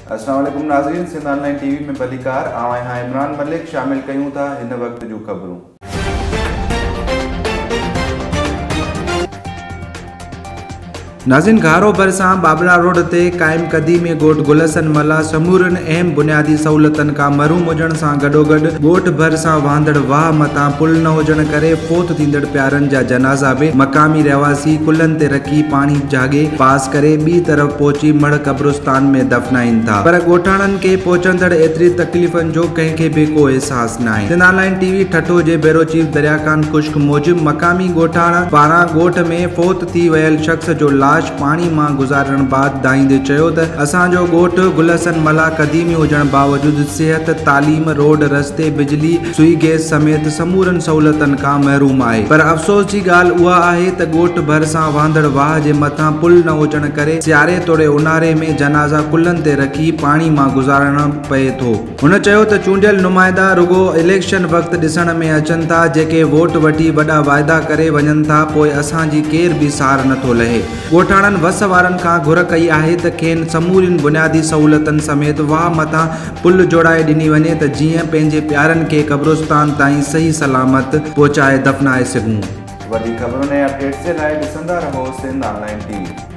अस्सलाम वालेकुम नाज़रीन, सिंध ऑनलाइन टीवी में भलीकार आवां इमरान मलिक शामिल कयूं था हिन वक्त जूं ख़बरूं। नाज़रीन, घारो भरिसां बाबला रोड ते क़ाइम क़दीमी ॻोठ गुलशन मला समूरनि अहम बुनियादी सहूलतनि खां महरूम हुजण सां गॾोगॾु ॻोठ भरिसां वांदड़ वाह मथां पुल न हुजण करे फोत थींदड़ प्यारनि जा जनाज़ा बि मक़ामी रहवासी कुल्हनि ते रखी पाणी जागे पास करे ॿी तरफ़ पहुची मड़ क़ब्रिस्तान में दफ़नाइनि था, पर ॻोठाणनि खे पहुचंदड़ एतिरी तकलीफ़ुनि जो कंहिंखे बि को अहसास न आहे। सिंध ऑनलाइन टीवी ठठो जे ब्यूरो चीफ दरिया खान खुश्क मूजिब मक़ामी ॻोठाणा पारां ॻोठ में फोत थी वियल शख़्स जो पानी मां गुजारण बाद दाईंदे चयो त असांजो ॻोठ गुलशन मला क़दीमी हुजण बावजूद सिहत, तालीम, रोड, रस्ते, बिजली, सुई गैस समेत समूरनि सहूलतनि खां महरूम आहे। पर अफ़सोस जी ॻाल्हि उहा आहे त ॻोठ भरिसां वांदड़ वाह जे मथां पुल न हुजण करे सियारे तोड़े ऊन्हारे में जनाज़ा कुल्हनि ते रखी पाणी मां गुजारणो पए थो। हुन चयो त चूंडियल नुमाइंदा रुगो इलेक्शन वक़्तु ॾिसण में अचनि था, जेके वोट वठी वॾा वाइदा करे वञनि था, पोइ असांजी केर बि सार नथो लहे। ॻोठाणनि वस वारनि खां घुर कई आहे त खेनि समूरियुनि बुनियादी सहूलतनि समेत वाह मथां पुल जोड़ाए ॾिनी वञे त जीअं पंहिंजे प्यारनि खे क़ब्रिस्तान ताईं सही सलामत पहुचाए दफ़नाए सघूं। वधीक ख़बरुनि ऐं अपडेट्स जे लाइ ॾिसंदा रहो सिंध ऑनलाइन टीवी।